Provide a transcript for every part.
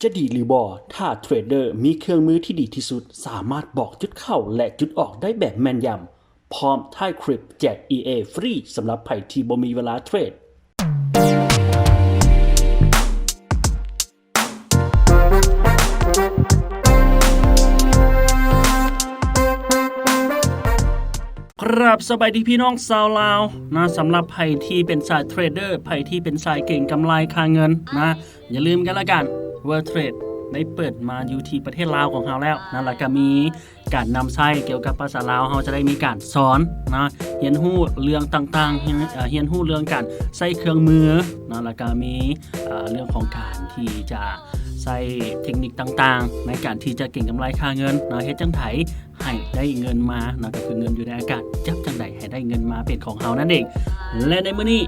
จะดีหรือบอถ้าเทรดเดอร์มีเครื่องมือที่ดีที่สุดสามารถบอกจุดเข้าและจุดออกได้แบบแม่นยำพร้อมท้ายคลิปแจก EA ฟรีสำหรับไผ่ที่บ่มีเวลาเทรดครับสบายดีพี่น้องชาวลาวนะสำหรับไผ่ที่เป็นสายเทรดเดอร์ไผ่ที่เป็นสายเก่งกำไรค่าเงินนะอย่าลืมกันละกันWorld Trade ได้เปิดมาอยู่ที่ประเทศลาวของเราแล้วนะแล้วก็มีการนำใช้เกี่ยวกับภาษาลาวเราจะได้มีการสอนนะเรียนรู้เรื่องต่างๆเรียนรู้เรื่องการใช้เครื่องมือนะแล้วก็มีเรื่องของการที่จะใช้เทคนิคต่างๆในการที่จะเก่งกำไรค่าเงินนะเฮ็ดจังไดให้ได้เงินมานะก็คือเงินอยู่ในอากาศจับจังไดให้ได้เงินมาเป็นของเรานั่นเองและในมื้อนี้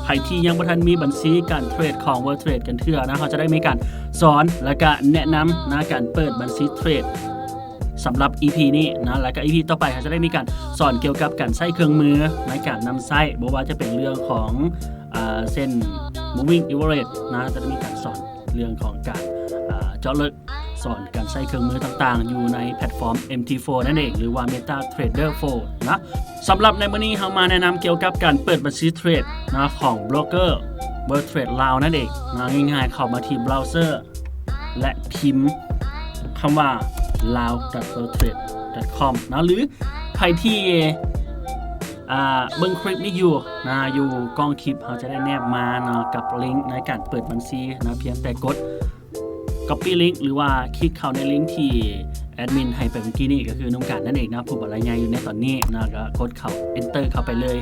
ใครที่ยังบ่ทันมีบัญชีการเทรดของ World Trade กันเทื่อนะเขาจะได้มีการสอนและก็แนะนำนะการเปิดบัญชีเทรดสำหรับ EP นี้นะแล้วก็ EP ต่อไปเขาจะได้มีการสอนเกี่ยวกับการใช้เครื่องมือในการนำใช้บ่ว่าจะเป็นเรื่องของเส้น moving average นะจะได้มีการสอนเรื่องของการเจาะลึกสอนการใช้เครื่องมือต่างๆอยู่ในแพลตฟอร์ม MT4 นั่นเองหรือว่า MetaTrader 4 นะสำหรับในวันนี้เรามาแนะนำเกี่ยวกับการเปิดบัญชีเทรดนะของบล็อกเกอร์ World Trade ลาวนั่นเองนะง่ายๆเข้ามาที่เบราว์เซอร์และพิมพ์คำว่า lao.worldtrade.com นะหรือใครที่เบิ่งคลิปนี้อยู่นะอยู่กล้องคลิปเขาจะได้แนบมานะกับลิงก์ในการเปิดบัญชีนะเพียงแต่กดcopy link หรือว่าคลิกเข้าในลิงก์ที่แอดมินให้ไปเมื่อกี้นี่ก็คือนุ่มกันนั่นเองนะผู้บรรยายอยู่ในตอนนี้นะก็กดเข้า enter เข้าไปเลย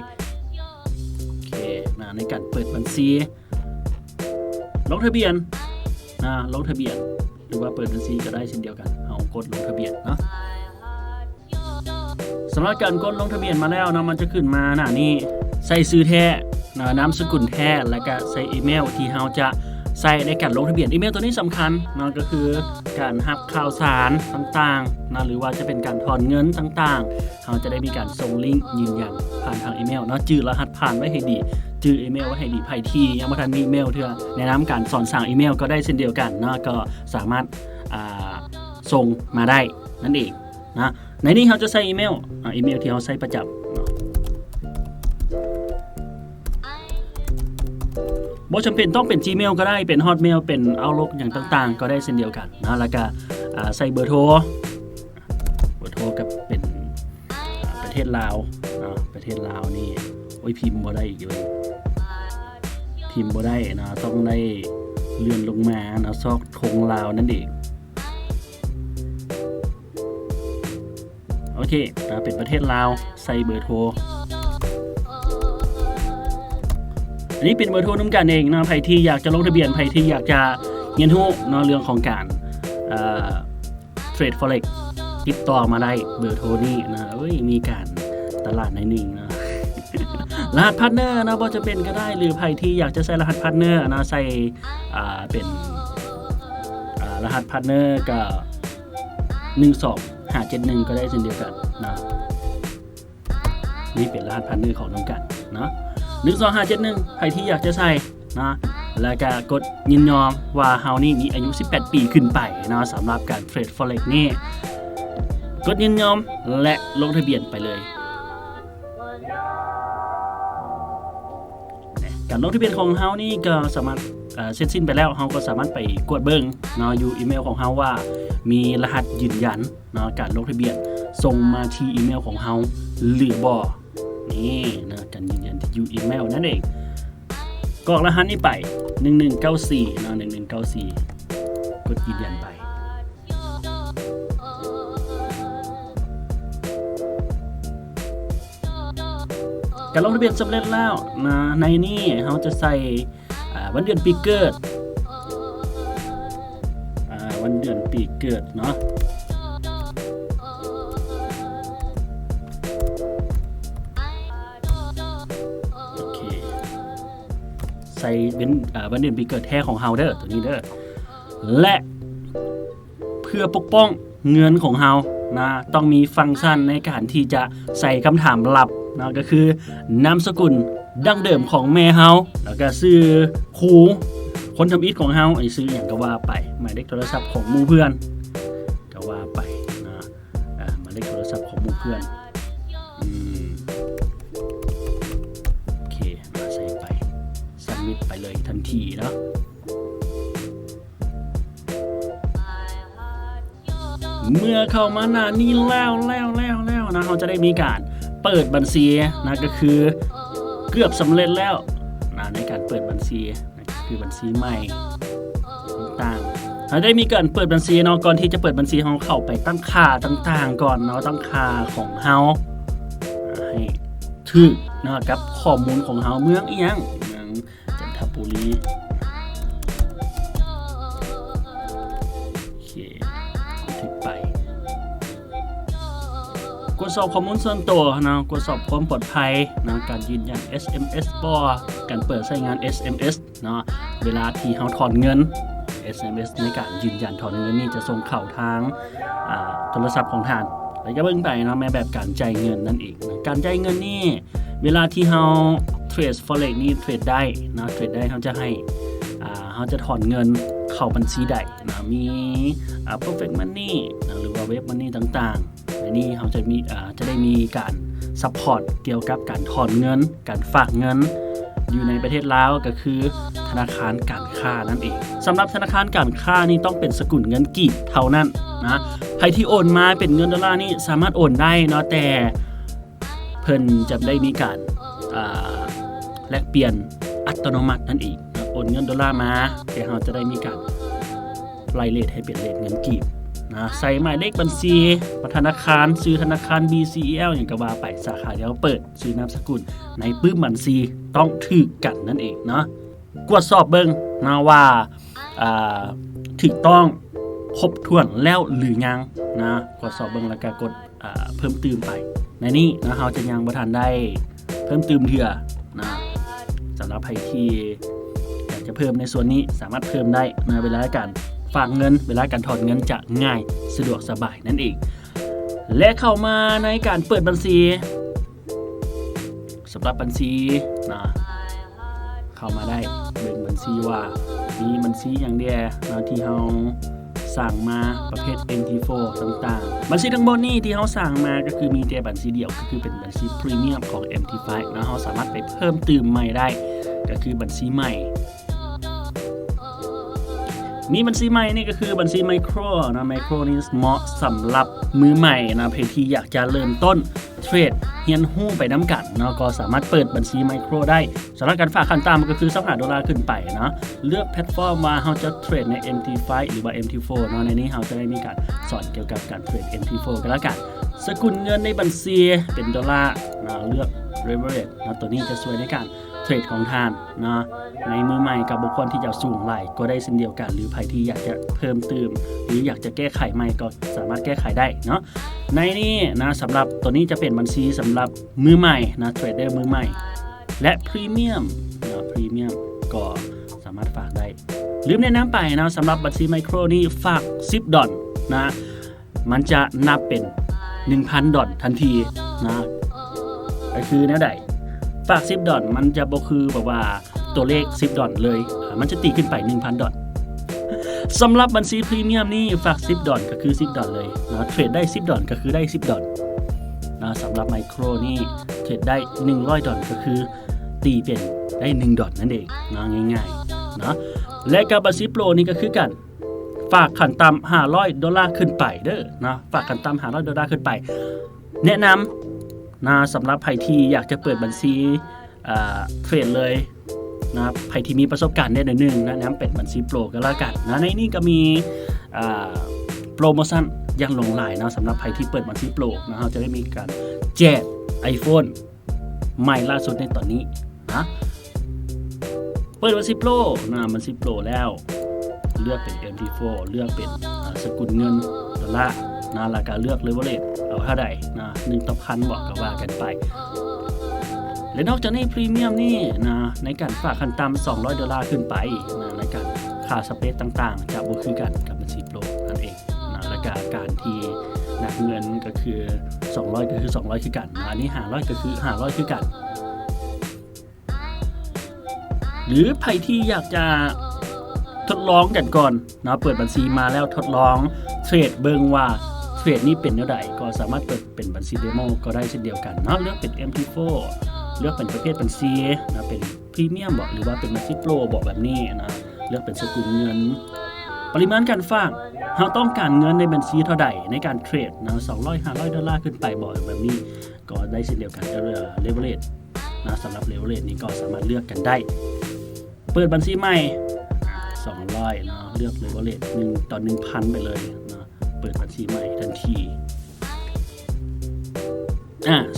โอเคนะในการเปิดบัญชีลงทะเบียนนะลงทะเบียนหรือว่าเปิดบัญชีก็ได้เช่นเดียวกันเอากดลงทะเบียนเนาะสำหรับการกดลงทะเบียนมาแล้วนะมันจะขึ้นมาหน้านี้ใส่ชื่อแท้นามสกุลแท้แล้วก็ใส่อีเมลที่เราจะใส่ในการลงทะเบียนอีเมลตัวนี้สำคัญนะก็คือการรับข่าวสารต่างๆนะหรือว่าจะเป็นการถอนเงินต่างๆเราจะได้มีการส่งลิงก์ยืนยันผ่านทางอีเมลนะจื่อรหัสผ่านไว้ให้ดีจื่ออีเมลไว้ให้ดีไผ่ที่ยังไม่ทันมีอีเมลเถอะแนะนำการสอนสั่งอีเมลก็ได้เช่นเดียวกันนะก็สามารถส่งมาได้นั่นเองนะในนี้เราจะใส่อีเมลที่เราใช้ประจำบ่จำเป็นต้องเป็น Gmail ก็ได้เป็น Hotmail เป็น Outlook อย่างต่างๆก็ได้เช่นเดียวกันนะแล้วก็ใส่เบอร์โทรกับเป็นประเทศลาวประเทศลาวนี่โอ้ยพิมพ์บ่ได้อีกเลยพิมพ์บ่ได้นะต้องได้เลื่อนลงมานะซอกธงลาวนั่นเองโอเคเป็นประเทศลาวใส่เบอร์โทรอันนี้เป็นเบอร์โทรน้ำกันเองนะใครที่อยากจะลงทะเบียนใครที่อยากจะเรียนรู้เรื่องของการเทรด Forex ติดต่อมาได้เบอร์โทรนี้นะมีการตลาดในหนึ่งนะ รหัสพาร์ทเนอร์นะบ่จะเป็นก็ได้หรือใครที่อยากจะใส่รหัสพาร์ทเนอร์นะใส่เป็นรหัสพาร์ทเนอร์กับ12571ก็ได้เช่นเดียวกันนะนี่เป็นรหัสพาร์ทเนอร์ของน้ำกันนะ12571ใครที่อยากจะใส่นะแล้วก็กดยินยอมว่าเฮานี่มีอายุ18ปีขึ้นไปนะสำหรับการเทรด Forex นี่กดยินยอมและลงทะเบียนไปเลยการลงทะเบียนของเฮานี่ก็สามารถเสร็จสิ้นไปแล้วเฮาก็สามารถไปกดเบิ่งเนาะอยู่อีเมลของเฮาว่ามีรหัสยืนยันเนาะการลงทะเบียนส่งมาที่อีเมลของเฮาหรือบ่นี่นะการยืนยันที่อยู่อีเมลนั่นเองกรอกรหัสนี้ไป1194นะ1194กดยืนยันไปการลงทะเบียนสำเร็จแล้วนะในนี้เราจะใส่วันเดือนปีเกิดวันเดือนปีเกิดเนาะโอเคใส่เป็นวันเดือนปีเกิดแท้ของเฮาเด้อตัวนี้เด้อและเพื่อปกป้องเงินของเฮานะต้องมีฟังก์ชันในการที่จะใส่คำถามลับนะก็คือนามสกุลดั้งเดิมของแม่เฮาแล้วก็ชื่อ คนทำอิฐของเฮาไอ้ซื้ออย่างก็ว่าไปหมายเลขโทรศัพท์ของหมู่เพื่อนก็ว่าไปนะหมายเลขโทรศัพท์ของหมู่เพื่อนโอเคมาใส่ไปสัมมิตไปเลยทันทีเนาะเมื่อเข้ามาหน้านี้แล้วนะเราจะได้มีการเปิดบัญชีนะก็คือเกือบสำเร็จแล้วนะในการเปิดบัญชีนะก็คือบัญชีใหม่ต่างๆเราได้มีการเปิดบัญชีเนาะก่อนที่จะเปิดบัญชีเราเข้าไปตั้งค่าต่างๆก่อนเนาะตั้งค่าของเฮาให้ถูกนะกับข้อมูลของเฮาเมืองอีหยังจันทบุรีโอเคถึงไปตรวจสอบข้อมูลส่วนตัวนะตรวจสอบความปลอดภัยนะการยืนยัน SMS บ่การเปิดใช้งาน SMS เนาะเวลาที่เฮาถอนเงิน SMS ในการยืนยันถอนเงินนี่จะส่งเข้าทางโทรศัพท์ของท่านแล้วก็เบิ่งไปเนาะแม้แบบการจ่ายเงินนั่นเองนะการจ่ายเงินนี่เวลาที่เฮาเทรด Forex นี่เทรดได้นะเทรดได้เขาจะให้เขาจะถอนเงินเข้าบัญชีได้นะมี Perfect Money นะหรือว่า Web Money ต่างๆในนี้เขาจะได้มีการซัพพอร์ตเกี่ยวกับการถอนเงินการฝากเงินอยู่ในประเทศลาวก็คือธนาคารการค้านั่นเองสำหรับธนาคารการค้านี่ต้องเป็นสกุลเงินกีบเท่านั้นนะใครที่โอนมาเป็นเงินดอลลาร์นี่สามารถโอนได้เนาะแต่เพิ่นจะได้มีการแลกเปลี่ยนอัตโนมัตินั่นเองโอนเงินดอลลาร์มาแต่เราจะได้มีการไล่เลทให้เป็นเลทเงินกีบนะใส่หมายเลขบัญชีธนาคารซื้อธนาคาร BCL อย่างก็ว่าไปสาขาเดียวเปิดซื้อนามสกุลในปึ้มบัญชีต้องถูกกันนั่นเองเนาะตรวจสอบเบิ่งนะว่าถูกต้องครบถ้วนแล้วหรือยังนะตรวจสอบเบิ่งแล้วก็กดเพิ่มเติมไปในนี้นะเราจะยังบ่ทันได้เพิ่มเติมเทื่อนะสำหรับใครที่อยากจะเพิ่มในส่วนนี้สามารถเพิ่มได้นะเวลาการฝากเงินเวลาการถอนเงินจะง่ายสะดวกสบายนั่นเองและเข้ามาในการเปิดบัญชีสำหรับบัญชีนะเข้ามาได้เบิ่งบัญชีว่ามีบัญชีอย่างเดียวนะที่เราสั่งมาประเภท MT4 ต่างๆบัญชีทั้งหมดนี้ที่เราสั่งมาก็คือมีแต่บัญชีเดียวก็คือเป็นบัญชีพรีเมียมของ MT5 นะเราสามารถไปเพิ่มเติมใหม่ได้ก็คือบัญชีใหม่มีบัญชีใหม่นี่ก็คือบัญชีไมโครนะไมโครนี่เหมาะสำหรับมือใหม่นะเพที่อยากจะเริ่มต้นเทรดเฮียนหู้ไปน้ำกันเนาะก็สามารถเปิดบัญชีไมโครได้สำหรับการฝากขั้นต่ำก็คือ$25ขึ้นไปนะเลือกแพลตฟอร์มว่าเราจะเทรดใน MT5 หรือว่า MT4 เนาะในนี้เราจะได้มีการสอนเกี่ยวกับการเทรด MT4 กันแล้วกันสกุลเงินในบัญชีเป็นดอลลาร์นะเลือก Leverage นะตัวนี้จะช่วยในการเทรดของท่านนะในมือใหม่กับบุคคลที่จะสูงไหลก็ได้เช่นเดียวกันหรือใครที่อยากจะเพิ่มเติมหรืออยากจะแก้ไขใหม่ก็สามารถแก้ไขได้เนาะในนี้นะสำหรับตัวนี้จะเป็นบัญชีสำหรับมือใหม่นะเทรดเดอร์มือใหม่และพรีเมียมนะพรีเมียมก็สามารถฝากได้ลืมแนะนำไปนะสำหรับบัญชีไมโครนี่ฝาก$10นะมันจะนับเป็น$1,000ทันทีนะก็คือแนวใดฝาก$10มันจะบ่คือแบบว่าตัวเลข$10เลยมันจะตีขึ้นไป$1,000สำหรับบัญชีพรีเมียมนี่ฝาก$10ก็คือ$10เลยนะเทรดได้$10ก็คือได้$10นะสำหรับไมโครนี่เทรดได้$100ก็คือตีเป็นได้$1นั่นเองนะง่ายๆนะและกับบัญชีโปรนี่ก็คือกันฝากขั้นต่ำ$500ขึ้นไปเด้อนะฝากขั้นต่ำ$500ขึ้นไปแนะนำนะสำหรับใครที่อยากจะเปิดบัญชีเทรดเลยนะใครที่มีประสบการณ์ได้หนึ่งนะเป็นบัญชีโปรก็แล้วกันนะในนี้ก็มีโปรโมชั่นยังหลงหลายนะสำหรับใครที่เปิดบัญชีโปรนะเราจะได้มีการแจก iPhone ใหม่ล่าสุดในตอนนี้นะเปิดบัญชีโปรนะบัญชีโปรแล้วเลือกเป็น MT4 เลือกเป็นสกุลเงินดอลลาร์นะแล้วก็เลือก Leverage เอาเท่าใดนะ1ต่อ1,000บอกก็ว่ากันไปและนอกจากนี้พรีเมียมนี่นะในการฝากขั้นต่ำ$200ขึ้นไปนะในการค่าสเปซต่างๆจะบ่คือกันกับบัญชีโปรนั่นเองนะและการที่นักเงินก็คือ200ก็คือ200คือกันอันนี้500ก็คือ500คือกันหรือใครที่อยากจะ ทดลองกันก่อนนะเปิดบัญชีมาแล้วทดลองเทรดเบิ่งว่าเทรดนี้เป็นเท่าใดก็สามารถเปิดเป็นบัญชีเดโมก็ได้เช่นเดียวกันนะเลือกเป็น MP4 เลือกเป็นประเภทบัญชีนะเป็นพรีเมียมบอกหรือว่าเป็นบัญชีโปรบอกแบบนี้นะเลือกเป็นสกุลเงินปริมาณการฝากเราต้องการเงินในบัญชีเท่าใดในการเทรดนะ$200-500ขึ้นไปบอกแบบนี้ก็ได้เช่นเดียวกันเลเวอเรจนะสำหรับเลเวอเรจนี้ก็สามารถเลือกกันได้เปิดบัญชีใหม่200นะเลือกเลเวอเรจ1ต่อ 1,000 ไปเลยนะเปิดบัญชีใหม่ทันที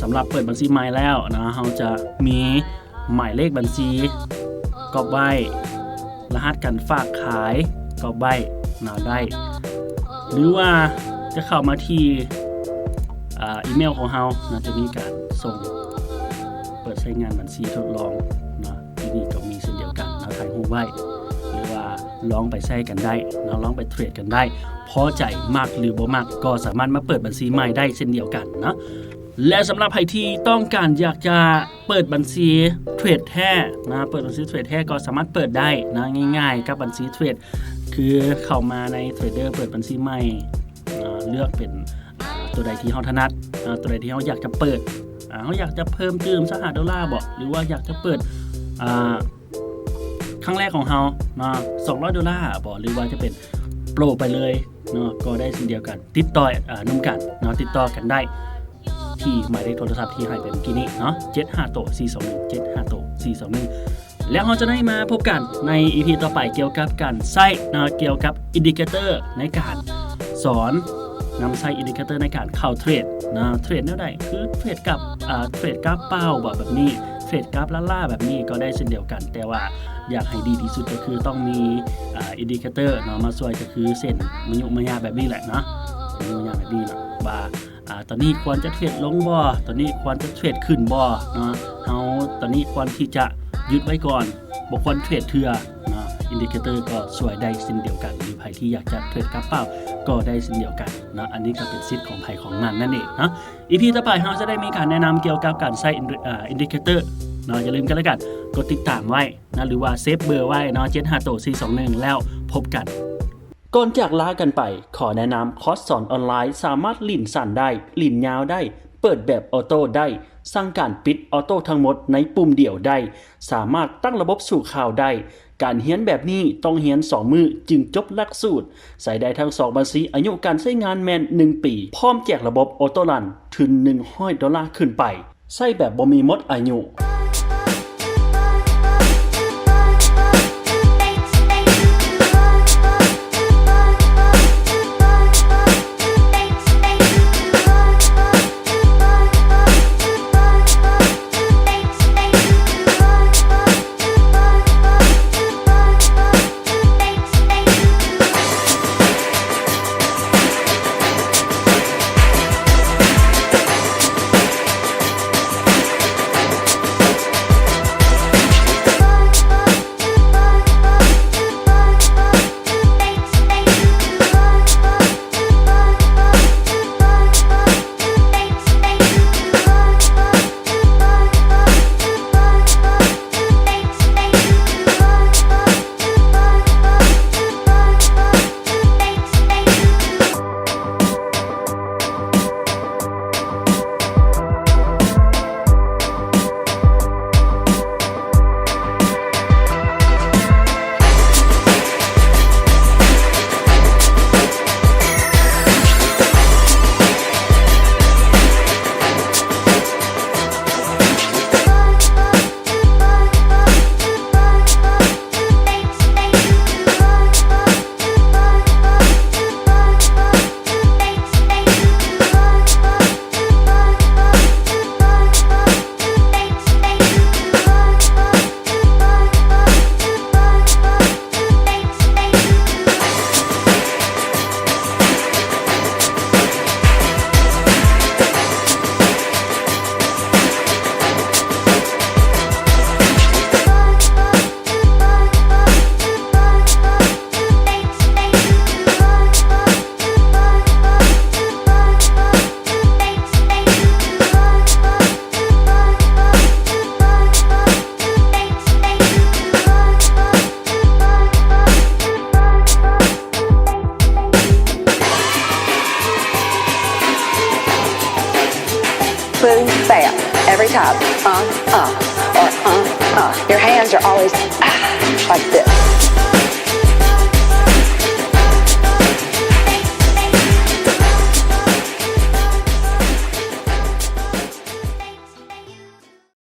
สำหรับเปิดบัญชีใหม่แล้วนะเราจะมีหมายเลขบัญชีกรอบไว้รหัสการฝากขายกรอบไว้นะได้หรือว่าจะเข้ามาที่อีเมลของเรานะจะมีการส่งเปิดใช้งานบัญชีทดลองนะที่นี่ก็มีเช่นเดียวกันนะถ่ายรูปไว้หรือว่าลองไปใช้กันได้นะลองไปเทรดกันได้พอใจมากหรือบ่มากก็สามารถมาเปิดบัญชีใหม่ได้เช่นเดียวกันนะและสำหรับใครที่ต้องการอยากจะเปิดบัญชีเทรดแท้นะเปิดบัญชีเทรดแท้ก็สามารถเปิดได้นะง่ายๆกับบัญชีเทรดคือเข้ามาในเทรดเดอร์เปิดบัญชีใหม่เลือกเป็นตัวใดที่เราถนัดตัวใดที่เราอยากจะเปิดเขาอยากจะเพิ่มเติม$5บอกหรือว่าอยากจะเปิดครั้งแรกของเรา$200บอกหรือว่าจะเป็นโปรไปเลยเนาะก็ได้เช่นเดียวกันติดต่อนุ่มกันเนาะติดต่อกันได้ที่หมายเลขโทรศัพท์ที่ให้ไปเมื่อกี้นี้เนาะ750-421แล้วเราจะได้มาพบกันใน EP ต่อไปเกี่ยวกับการใช้เกี่ยวกับอินดิเคเตอร์ในการสอนนำใช้อินดิเคเตอร์ในการเข้าเทรดนะเทรดแนวใดคือเทรดกับเทรดกราฟเป้าแบบนี้เทรดกราฟล่าแบบนี้ก็ได้เช่นเดียวกันแต่ว่าอยากให้ดีที่สุดก็คือต้องมีอินดิเคเตอร์เนาะมาช่วยก็คือเส้นมยุมยาแบบนี้แหละเนาะมยุมยาแบบนี้นะว่าตอนนี้ควรจะเทรดลงบ่ตอนนี้ควรจะเทรดขึ้นบ่เนาะเฮาตอนนี้ควรที่จะยึดไว้ก่อนบ่ควรเทรดเทื่อนะอินดิเคเตอร์ก็ช่วยได้เช่นเดียวกันหรือใครที่อยากจะเทรดกราฟเป้าก็ได้เช่นเดียวกันนะอันนี้ก็เป็นสิทธิ์ของใครของมันนั่นเองนะ EP ต่อไปเราจะได้มีการแนะนำเกี่ยวกับการใช้อินดิเคเตอร์เนาะอย่าลืมกันแล้วกันกดติดตามไว้นะหรือว่าเซฟเบอร์ไว้เนาะ750-421แล้วพบกันก่อนจากลากันไปขอแนะนำคอร์สสอนออนไลน์สามารถลิ่นสั่นได้ลิ่นยาวได้เปิดแบบออโต้ได้สั่งการปิดออโต้ทั้งหมดในปุ่มเดียวได้สามารถตั้งระบบสู่ข่าวได้การเรียนแบบนี้ต้องเรียน2มือจึงจบหลักสูตรใส่ได้ทั้ง2บัญชีอายุการใช้งานแมน1ปีพร้อมแจกระบบออโต้รันถึง$100ขึ้นไปใช้แบบบ่มีหมดอายุ smooth, fast, every time. Or Your hands are always like this.